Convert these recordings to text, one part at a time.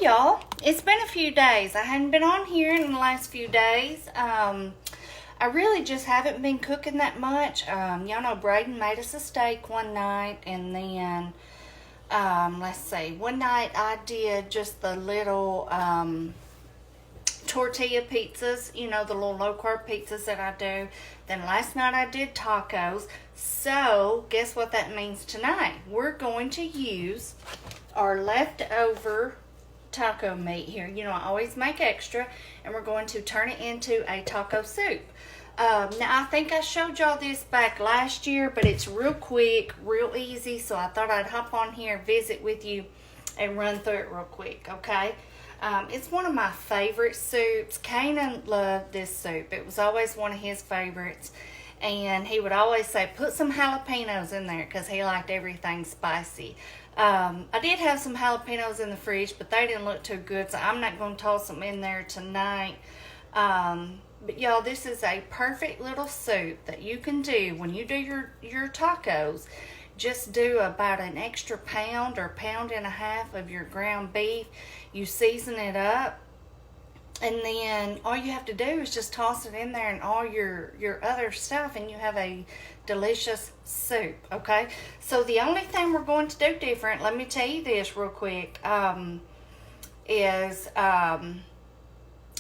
y'all, it's been a few days. I hadn't been on here in the last few days. I really just haven't been cooking that much. Y'all know Braden made us a steak one night, and then let's see, one night I did just the little tortilla pizzas, you know, the little low carb pizzas that I do. Then last night I did tacos. So guess what that means tonight? We're going to use our leftover taco meat here. You know, I always make extra, and we're going to turn it into a taco soup. Now, I think I showed y'all this back last year, but it's real quick, real easy, so I thought I'd hop on here and visit with you and run through it real quick, okay? It's one of my favorite soups. Kanan loved this soup. It was always one of his favorites, and he would always say, put some jalapenos in there, because he liked everything spicy. I did have some jalapenos in the fridge, but they didn't look too good, so I'm not going to toss them in there tonight. But y'all, this is a perfect little soup that you can do when you do your tacos. Just do about an extra pound or pound and a half of your ground beef. You season it up, and then all you have to do is just toss it in there and all your other stuff, and you have a delicious soup, okay? So the only thing we're going to do different, let me tell you this real quick, is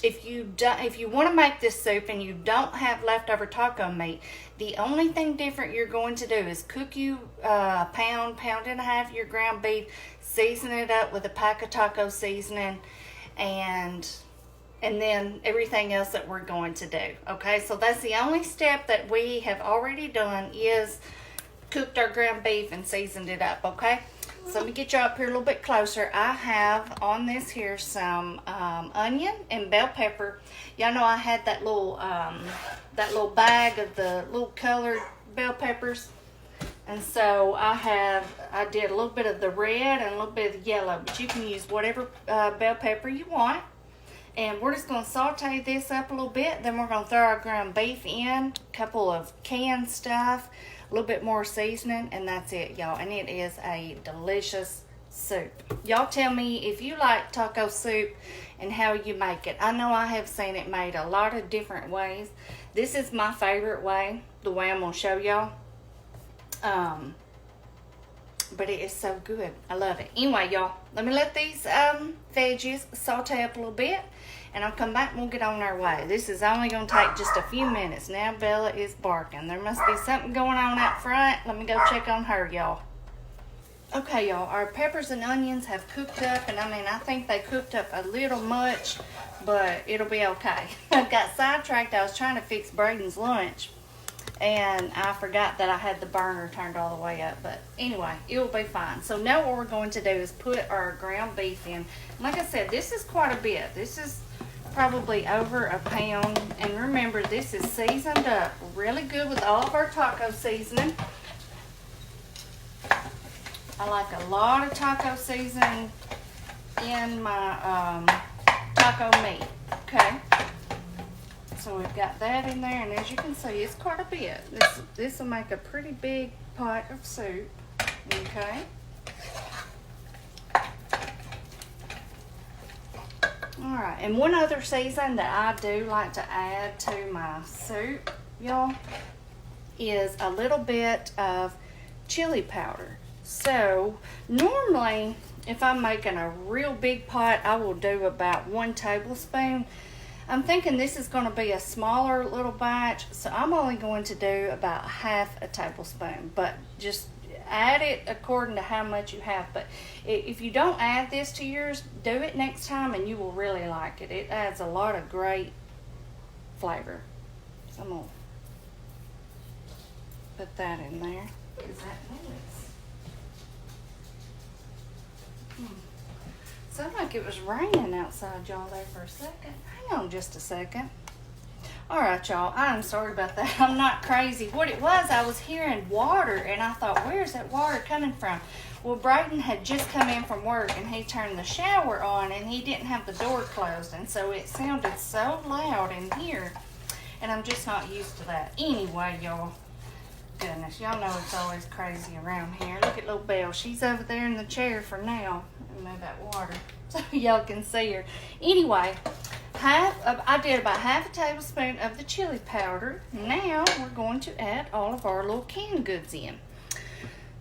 if you want to make this soup and you don't have leftover taco meat, the only thing different you're going to do is cook you a pound and a half of your ground beef, season it up with a pack of taco seasoning, and then everything else that we're going to do. Okay, so that's the only step that we have already done, is cooked our ground beef and seasoned it up. Okay, so let me get you up here a little bit closer. I have on this here some onion and bell pepper. Y'all know I had that little bag of the little colored bell peppers, and so I did a little bit of the red and a little bit of the yellow, but you can use whatever bell pepper you want. And we're just going to saute this up a little bit. Then we're going to throw our ground beef in, a couple of canned stuff, a little bit more seasoning, and that's it, y'all. And it is a delicious soup. Y'all tell me if you like taco soup and how you make it. I know I have seen it made a lot of different ways. This is my favorite way, the way I'm going to show y'all. But it is so good. I love it. Anyway, y'all, let me let these veggies saute up a little bit, and I'll come back and we'll get on our way. This is only going to take just a few minutes. Now Bella is barking. There must be something going on out front. Let me go check on her, y'all. Okay, y'all, our peppers and onions have cooked up, and I think they cooked up a little much, but it'll be okay. I got sidetracked. I was trying to fix Braden's lunch, and I forgot that I had the burner turned all the way up. But anyway, it will be fine. So now what we're going to do is put our ground beef in. Like I said, this is quite a bit. This is probably over a pound. And remember, this is seasoned up really good with all of our taco seasoning. I like a lot of taco seasoning in my taco meat. Okay. So we've got that in there, and as you can see, it's quite a bit. This will make a pretty big pot of soup. Okay. Alright, and one other season that I do like to add to my soup, y'all, is a little bit of chili powder. So normally, if I'm making a real big pot, I will do about 1 tablespoon. I'm thinking this is going to be a smaller little batch, so I'm only going to do about half a tablespoon, but just add it according to how much you have. But if you don't add this to yours, do it next time and you will really like it. It adds a lot of great flavor. So I'm going to put that in there. What is that noise? Sounded like it was raining outside, y'all, there for a second. Hang on just a second. All right, y'all, I'm sorry about that. I'm not crazy. What it was, I was hearing water, and I thought, where's that water coming from? Well, Braden had just come in from work, and he turned the shower on, and he didn't have the door closed, and so it sounded so loud in here, and I'm just not used to that. Anyway, y'all, goodness. Y'all know it's always crazy around here. Look at little Belle. She's over there in the chair for now. Let me move that water so y'all can see her. Anyway, I did about half a tablespoon of the chili powder. Now we're going to add all of our little canned goods in.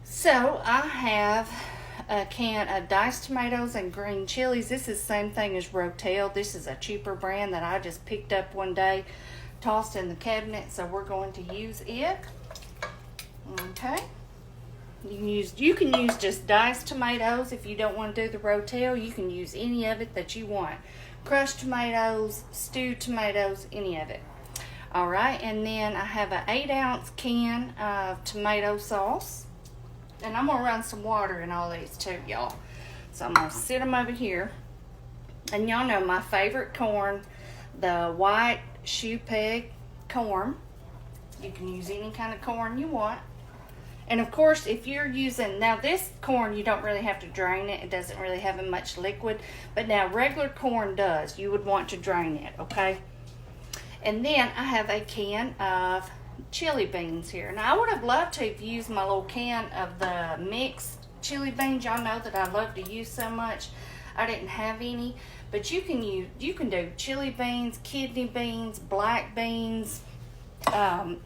So I have a can of diced tomatoes and green chilies. This is the same thing as Rotel. This is a cheaper brand that I just picked up one day, tossed in the cabinet, so we're going to use it. Okay. You can use just diced tomatoes if you don't want to do the Rotel. You can use any of it that you want. Crushed tomatoes, stewed tomatoes, any of it. All right, and then I have an 8-ounce can of tomato sauce. And I'm going to run some water in all these too, y'all. So I'm going to sit them over here. And y'all know my favorite corn, the white shoe peg corn. You can use any kind of corn you want. And of course, if you're using, now this corn, you don't really have to drain it. It doesn't really have much liquid. But now regular corn does. You would want to drain it, okay? And then I have a can of chili beans here. Now I would have loved to have used my little can of the mixed chili beans. Y'all know that I love to use so much. I didn't have any. But you can do chili beans, kidney beans, black beans,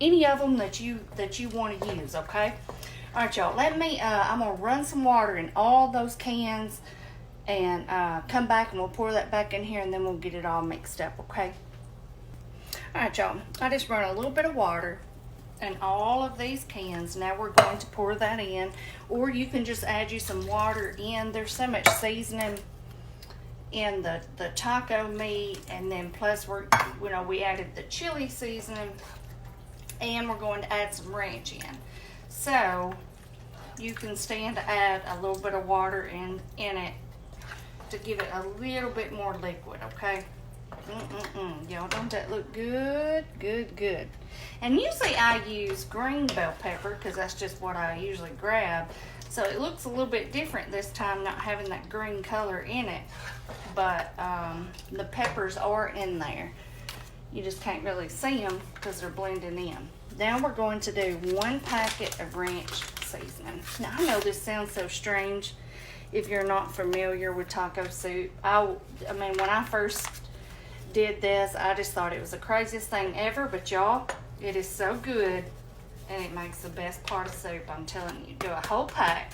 any of them that you want to use, okay? All right, y'all, I'm gonna run some water in all those cans and come back and we'll pour that back in here and then we'll get it all mixed up, okay? All right, y'all, I just run a little bit of water in all of these cans. Now we're going to pour that in, or you can just add you some water in. There's so much seasoning in the taco meat, and then plus we added the chili seasoning, and we're going to add some ranch in. So you can stand to add a little bit of water in it to give it a little bit more liquid, okay? Y'all, don't that look good? Good. And usually I use green bell pepper because that's just what I usually grab. So it looks a little bit different this time, not having that green color in it. But the peppers are in there. You just can't really see them because they're blending in. Now we're going to do 1 packet of ranch seasoning. Now I know this sounds so strange if you're not familiar with taco soup. I mean, when I first did this, I just thought it was the craziest thing ever, but y'all, it is so good and it makes the best part of soup. I'm telling you, do a whole pack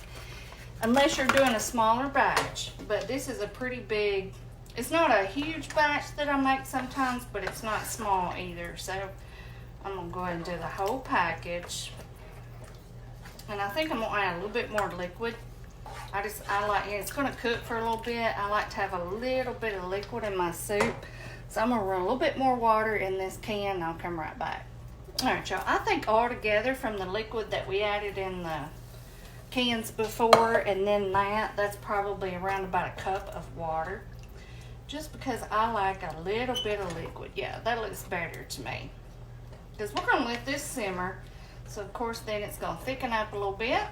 unless you're doing a smaller batch, but this is a pretty big, it's not a huge batch that I make sometimes, but it's not small either. So I'm gonna go ahead and do the whole package, and I think I'm gonna add a little bit more liquid. I like, it's gonna cook for a little bit. I like to have a little bit of liquid in my soup. So I'm going to run a little bit more water in this can and I'll come right back. All right, y'all. I think altogether from the liquid that we added in the cans before and then that's probably around about a cup of water. Just because I like a little bit of liquid. Yeah, that looks better to me. Because we're going to let this simmer. So, of course, then it's going to thicken up a little bit.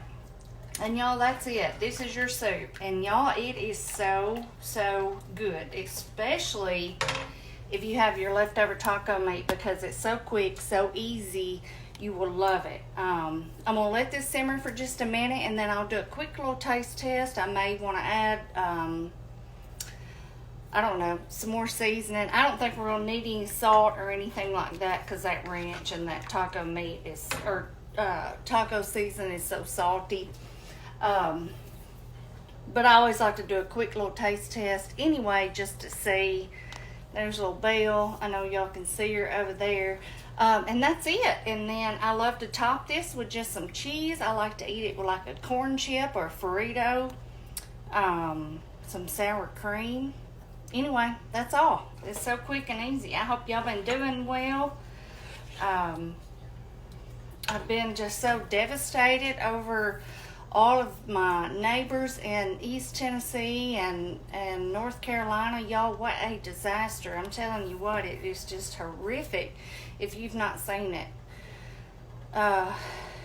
And y'all, that's it. This is your soup. And y'all, it is so, so good. Especially if you have your leftover taco meat, because it's so quick, so easy, you will love it. I'm going to let this simmer for just a minute, and then I'll do a quick little taste test. I may want to add, I don't know, some more seasoning. I don't think we're going to need any salt or anything like that, because that ranch and that taco meat is, or taco season is so salty. But I always like to do a quick little taste test anyway, just to see. There's little Belle. I know y'all can see her over there. And that's it. And then I love to top this with just some cheese. I like to eat it with like a corn chip or a Frito. Some sour cream. Anyway, that's all. It's so quick and easy. I hope y'all been doing well. I've been just so devastated over all of my neighbors in East Tennessee and North Carolina. Y'all, what a disaster. I'm telling you what, it is just horrific if you've not seen it.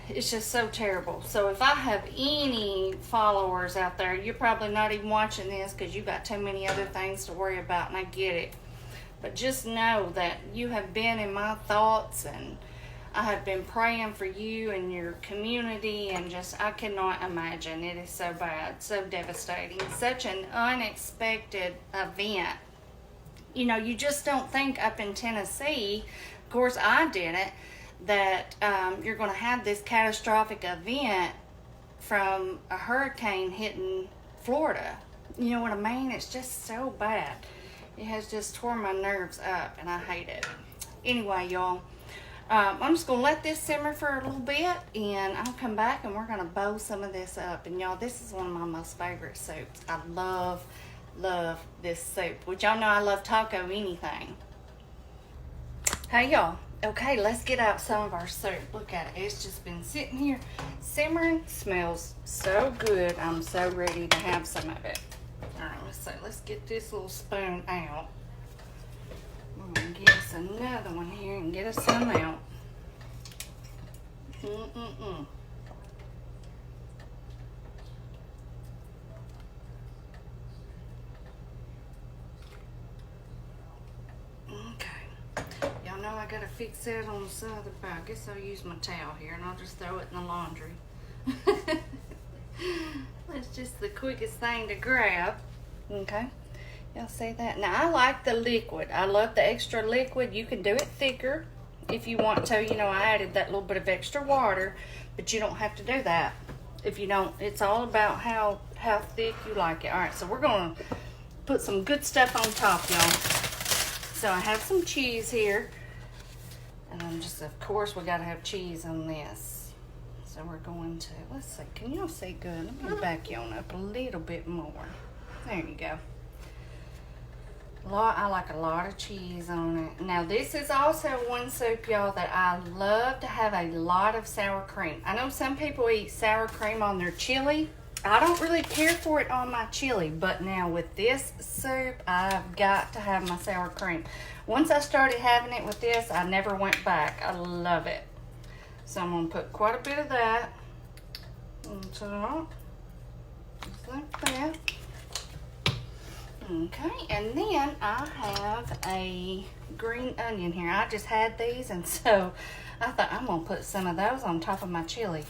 It's just so terrible. So if I have any followers out there, you're probably not even watching this because you got too many other things to worry about, and I get it. But just know that you have been in my thoughts, and I have been praying for you and your community, and just, I cannot imagine. It is so bad, so devastating, such an unexpected event. You know, you just don't think up in Tennessee, of course I didn't, that you're going to have this catastrophic event from a hurricane hitting Florida. You know what I mean? It's just so bad. It has just torn my nerves up, and I hate it. Anyway, y'all, I'm just going to let this simmer for a little bit, and I'll come back and we're going to bowl some of this up. And y'all, this is one of my most favorite soups. I love this soup. Which y'all know I love taco anything. Hey, y'all. Okay, let's get out some of our soup. Look at it. It's just been sitting here simmering. Smells so good. I'm so ready to have some of it. All right, let's get this little spoon out. We're going to get us another one here and get us some out. Y'all know I gotta fix that on the side of the bowl. I guess I'll use my towel here and I'll just throw it in the laundry. That's just the quickest thing to grab. Okay, y'all see that? Now I like the liquid. I love the extra liquid. You can do it thicker if you want to. You know, I added that little bit of extra water, but you don't have to do that if you don't. It's all about how thick you like it. All right, so we're gonna put some good stuff on top, y'all. So I have some cheese here. And I'm just, of course, we gotta have cheese on this. So we're going to, let's see, can y'all see good? Let me back you on up a little bit more. There you go. I like a lot of cheese on it. Now this is also one soup, y'all, that I love to have a lot of sour cream. I know some people eat sour cream on their chili. I don't really care for it on my chili, but now with this soup, I've got to have my sour cream. Once I started having it with this, I never went back. I love it. So I'm going to put quite a bit of that into it. Just like that. Okay, and then I have a green onion here. I just had these, and so I thought I'm going to put some of those on top of my chili.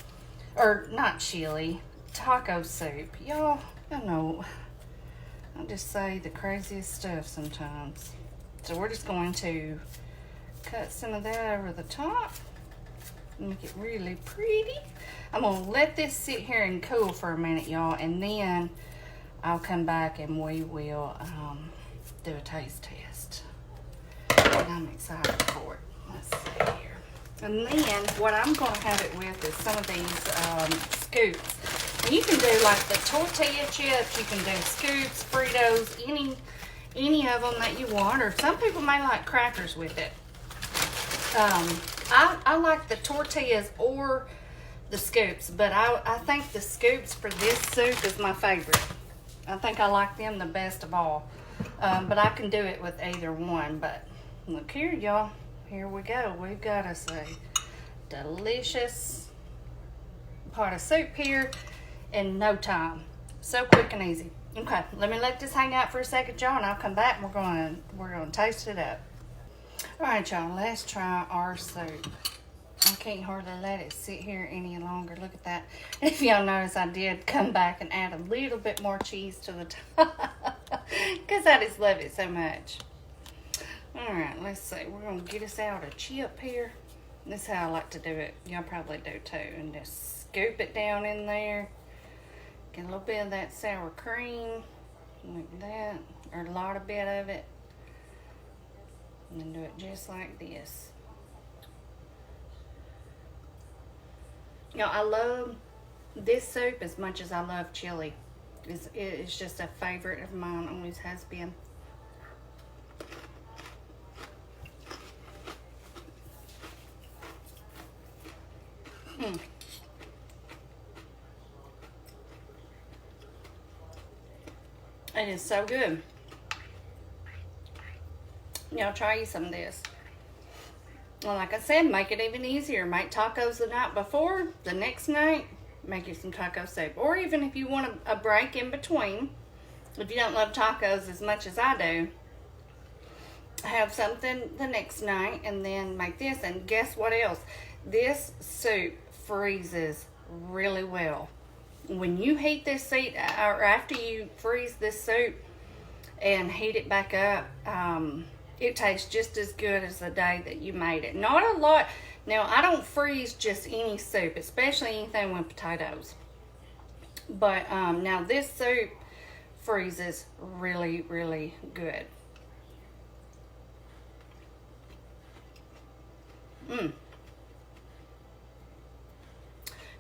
Or not chili, taco soup. Y'all, I know, I just say the craziest stuff sometimes. So we're just going to cut some of that over the top. Make it really pretty. I'm going to let this sit here and cool for a minute, y'all, and then I'll come back and we will do a taste test. And I'm excited for it. Let's see here. And then what I'm going to have it with is some of these scoops. And you can do like the tortilla chips, you can do scoops, Fritos, any of them that you want, or some people may like crackers with it. I like the tortillas or the scoops, but I think the scoops for this soup is my favorite. I think I like them the best of all. But I can do it with either one. But look here, y'all. Here we go. We've got us a delicious pot of soup here in no time. So quick and easy. Okay, let me let this hang out for a second, y'all, and I'll come back and we're gonna taste it up. All right, y'all, let's try our soup. I can't hardly let it sit here any longer. Look at that. If y'all notice, I did come back and add a little bit more cheese to the top because I just love it so much. All right, let's see. We're gonna get us out a chip here. This is how I like to do it. Y'all probably do too. And just scoop it down in there. Get a little bit of that sour cream, like that, or a lot of bit of it. And then do it just like this. You know, I love this soup as much as I love chili. It's just a favorite of mine, always has been. It is so good. Y'all try you some of this. Well, like I said, make it even easier. Make tacos the night before. The next night, make you some taco soup. Or even if you want a break in between, if you don't love tacos as much as I do, have something the next night and then make this. And guess what else? This soup freezes really well. When you heat this soup, or after you freeze this soup and heat it back up, it tastes just as good as the day that you made it. Not a lot. Now, I don't freeze just any soup, especially anything with potatoes. But now this soup freezes really, really good.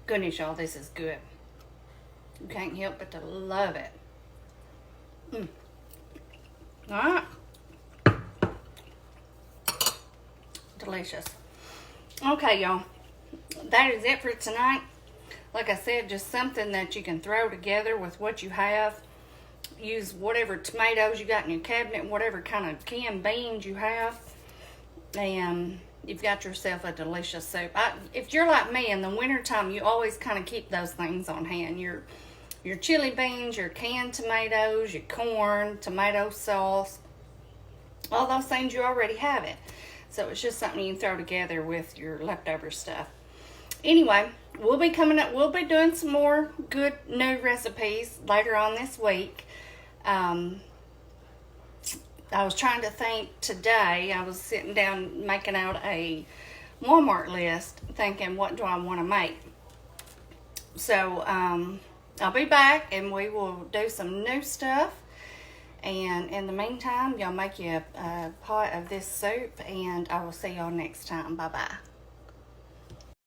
Goodness, y'all, this is good. You can't help but to love it. All right. Delicious. Okay, y'all. That is it for tonight. Like I said, just something that you can throw together with what you have. Use whatever tomatoes you got in your cabinet, whatever kind of canned beans you have, and you've got yourself a delicious soup. If you're like me, in the wintertime, you always kind of keep those things on hand. Your chili beans, your canned tomatoes, your corn, tomato sauce, all those things, you already have it. So it's just something you can throw together with your leftover stuff. Anyway, we'll be coming up. We'll be doing some more good new recipes later on this week. I was trying to think today. I was sitting down making out a Walmart list, thinking, what do I want to make? So I'll be back and we will do some new stuff. And in the meantime, y'all make you a pot of this soup, and I will see y'all next time. Bye-bye.